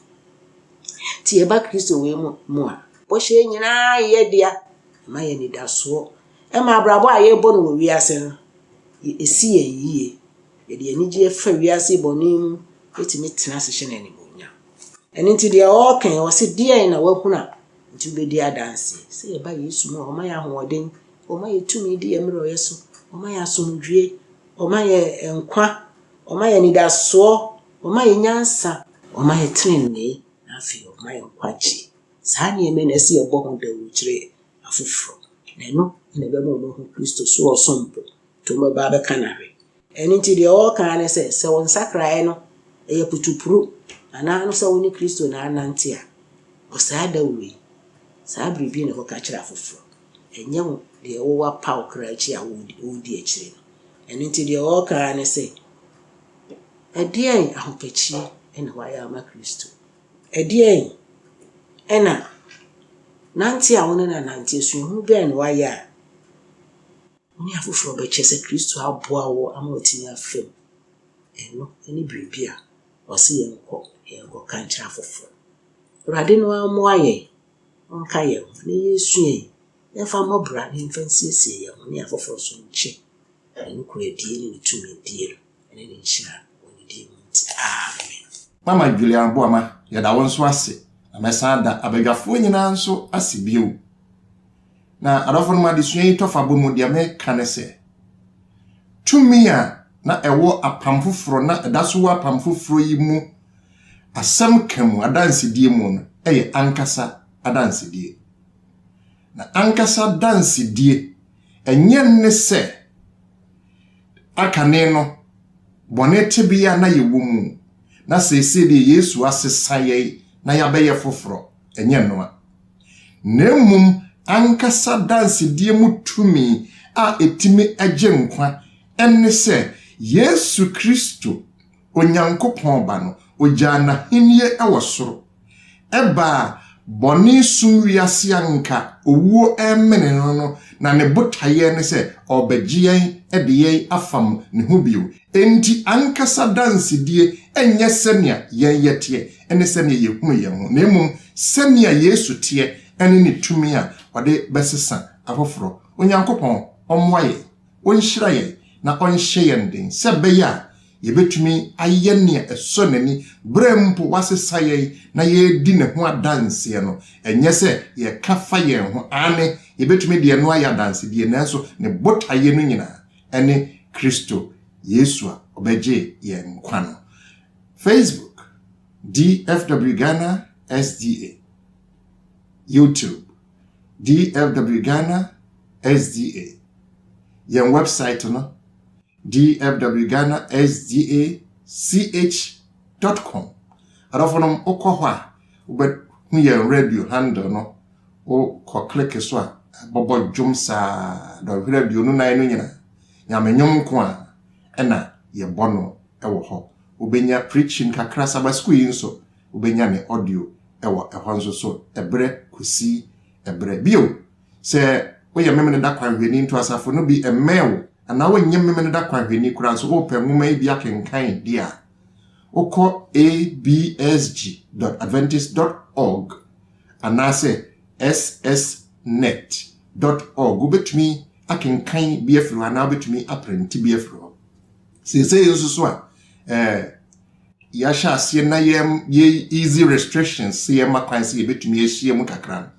ti yɛba Kristo wei mu a bɔhyɛ nyinaa yɛ dia ma yɛ nidasoɔ ɛma abrabɔ a yɛbɔ no wɔ wiase no esi yɛ yie yɛde anigye fa wiase bɔne mu etimi tena se hyɛ n'animunya ɛno nti deɛ ɔɔkan ɔsɛ deɛ na wahuna nti wobɛdi adanse sɛ yɛba Yesu mu a ɔma yɛ ahoɔden ɔma yɛ tumi di yɛ mmerɛ ɔyɛ so ɔma yɛ asomdwie ɔma yɛ nkwa ɔma yɛ nidasoɔ ɔma yɛ nyansa ɔma yɛ trenee na afei ɔma yɛ nkwagye saa nneɛma na ɛsɛ yɛbɔ ho dawuro kyerɛ afoforɔ na ɛno na ɛbɛma ɔmo Kristo so ɔsompo to mo ba bɛka na hwɛ ɛno nti deɛ ɔɔka ne sɛ wɔn sakraeɛ no ɛyɛ putupuru anaa no sɛ wo ne Kristo na anante a ɔsaa dawuro yi saa biribi na wɔka kyerɛ afoforɔ ɛnyɛ wo deɛ wɔwɔ paw kra akyi a wɔdi akyire no ɛno nti deɛ ɔɔka ne sɛ ɛdeɛn ahopakyi ɛna wayɛ ama Kristo ɛdeɛn ɛna nante a wo ne na nante suhu bɛn na wayɛ a wo ne afoforɔ bɛkyɛ sɛ Kristo aboa wo ama otimi afam ɛno ɛne biribi a ɔse yɛnkɔ ka nkyerɛ afoforo. Awurade no amoa yɛn ɔnka yɛn ho na yɛsua yi yɛmfa mmɔbra ne mfa nsiesie yɛn ho ne afoforo so nkye ɛno koradie ne ne tumidie no ɛne ne nhyira wɔ ne din mu nti amen. Mama Julian Boama yɛda wo nso ase na mɛsan da abadwafoɔ nyinaa nso ase bio. Na adɔfo no ma de sua yi tɔfa bɔ mu deɛ mɛka ne sɛ tumi a na ɛwɔ apam foforo na ɛda so wɔ apam foforo yi mu asɛm ka mu adansedie mu no ɛyɛ ankasa adansedie. Na ankasa dansedie ɛnyɛ ne sɛ akane no bɔne tebea na yɛwɔ mu na sɛsɛ de Yesu asesa yɛn na yɛabɛyɛ foforo ɛnyɛ noa. Na mmom ankasa dansedie mu tumi a etimi agye nkwa ɛne sɛ Yesu Kristo Onyankopɔn ba no ogya na henie ɛwɔ soro ɛba bɔne sum wiase anka owuo ɛmene no na ne botaye ne sɛ ɔbɛgye yɛn ɛde yɛn afam ne ho bio. Enti ankasa dansedie ɛnyɛ sɛnea yɛn yɛteɛ ɛne sɛnea yɛhunu yɛn ho, na mmom sɛnea Yesu teɛ ɛne ne tumi a ɔde bɛsesa afoforo. Onyankopɔn ɔmmoa yɛn, ɔnhyira yɛn na ɔnhyɛ yɛn den sɛ bɛyɛ a yɛbɛtumi ayɛ nea ɛsɔ n'ani brɛ mpo wasesa yɛn na yɛdi ne ho adanseɛ no ɛnyɛ sɛ yɛka fa yɛn ho ane yɛbɛtumi deɛ no ayɛ adansedie nanso ne botaeɛ no nyinaa ɛne Kristo Yesu a ɔbɛgye yɛn nkwa no. Facebook DFW Ghana SDA, YouTube DFW Ghana SDA, yɛn website no dfwghanasdach.com. Adofonom okɔ hɔ a wobɛhu yɛn radio handle no wokɔ click so a bɔbɔ dwom saa dɔ radio no nan no nyina nyamenyom nko a ɛna yɛbɔ no ɛwɔ hɔ. Wobɛnya preaching kakra saba school yi nso wobɛnya ne audio ɛwɔ ɛhɔ nso so ɛbrɛ kosi ɛbrɛ bio sɛ woyɛ memene da kwanhwɛni nto asafo no bi ɛmɛw ana wonyɛ memene da kwanhwɛni kura nso wopɛ nwoma yi bi akenkan dia wokɔ absg.adventist.org anase ssnet.org wobɛtumi akenkan bi afiri hɔ anaa wobɛtumi aprenti bi afiri hɔ. Sesei nso so a yɛahyɛ aseɛ na yɛ easy restrictions sɛ yɛma kwan sɛ yɛbɛtumi ahyia mu kakra.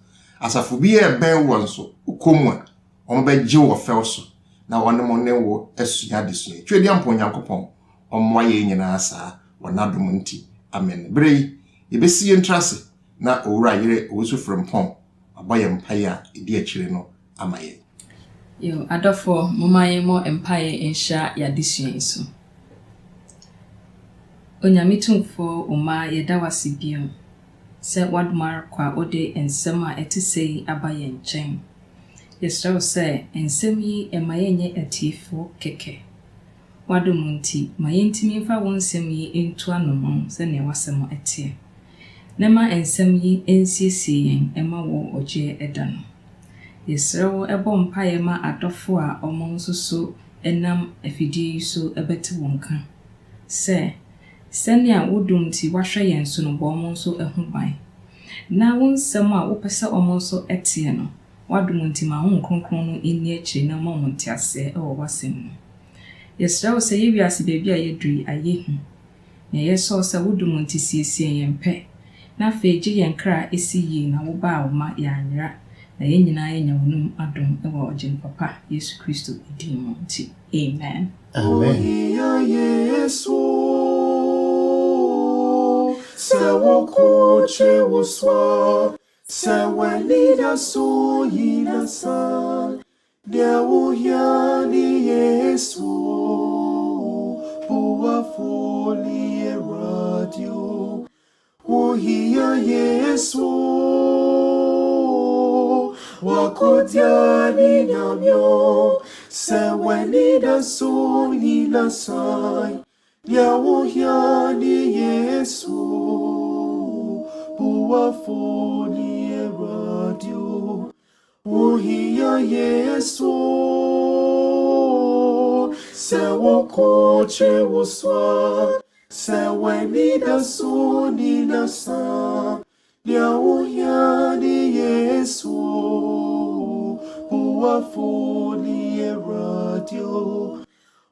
Asafo bi yɛ bɛn wɔ nso wokɔmu a ɔmbɛgye wɔ fɛw so na wɔne mo ne wo asua adesua. Twɛdi ampo Nyankopɔn ɔmmoa yɛn nyinaa saa wɔ n'adom nti. Amen. Bere yi yɛbɛsi yɛn trase na owura yere owusu frempɔn abɔ yɛn mpaeɛ a ɛdi akyire no ama yɛn. Yo adɔfo moma yɛn mo mpaeɛ nhyia yɛadesua so. Onyamitumfo oma yɛda wase bio sɛ wadmar kwa ode ensɛm a ɛte sɛ aba yɛn nkyɛn. Yɛsrɛw sɛ ensɛm yi ɛma yɛnyɛ atiefo kɛkɛ. Wadom nti ma yɛntimi mfa wo nsɛm yi ntu anomam sɛ ne wasɛm ɛteɛ. Na ma ensɛm yi ensiesie yɛn ɛma wo ɔgye ɛda no. Yɛsrɛw ɛbɔ mpaeɛ ma adɔfo a ɔmo nso so ɛnam afidie yi so ɛbɛte wɔn ka. Sɛ sɛnea wodom nti wahwɛ yɛn so no bɔ ɔmo nso ɛho ban. Na wo nsɛm a wopɛ sɛ ɔmo nso ɛteɛ no wadom nti ma ho nkronkron no ɛni akyiri na ma ɔmo nteaseɛ ɛwɔ wasɛm no. Yɛsrɛw sɛ yɛwiase baabi a yɛduri ayɛ hu. Na yɛsɔw sɛ wodom nti siesie yɛn pɛ. Na afei gye yɛn kra esi yie na woba a woma yɛanyera. Na yɛn nyinaa yɛnya wonum adom ɛwɔ ɔgyen papa Yesu Kristo din mu nti. Amen. Amen. Sewo koche woswa, sewe nida so yina san, dia uyani Yesu, buwa foli radio, uhiya Yesu, wakodyani nyamyo, sewe nida so yina san, dia uyani Yesu, buwafoni radio, uhiya Yesu, sewo koche woswa, Seweni da suni na sa ya uyani Yesu buwafuni radio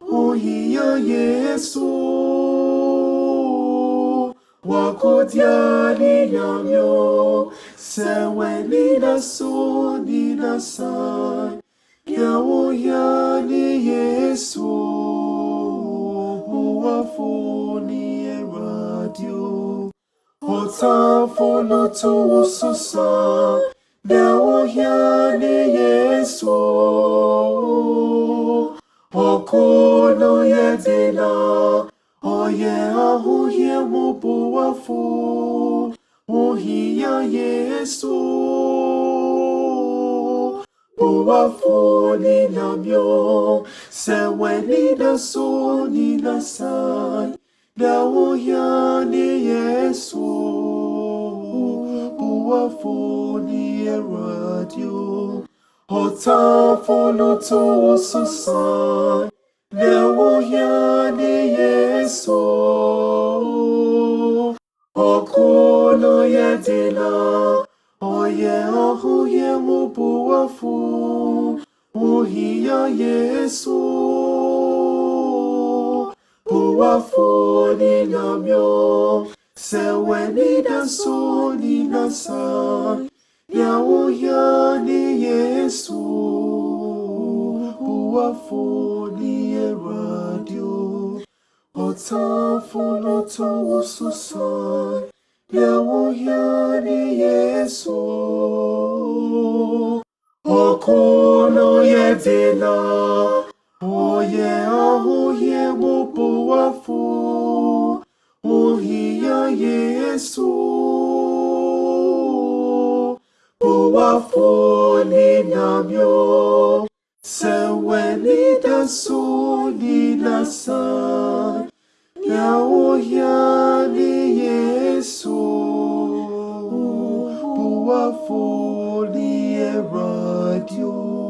uhiya Yesu wakodyani nyamyo seweni da suni na sa ya uyani Yesu buwafuni radio Otafolo to susa, now yani Yesu. Okono yedina, oye ahu ye mubuafu, ohiya Yesu. Buafu ni namyo, seweni da so ni nasai. Now yani Yesu buwafuni radio Otafolo to susa Now yani Yesu Okono yedina Oye ahu ye mubuafu Uhiya Yesu Buwafuni namyo seweni da suni nasa yawo yani Yesu buwafuni radio otafolo to susa yawo yani Yesu okono yedina Oye ahuye mubuafu Uhiya Yesu Buafu ni namyo Seweni da suni nasa Yahuya ni Yesu Buafu ni radio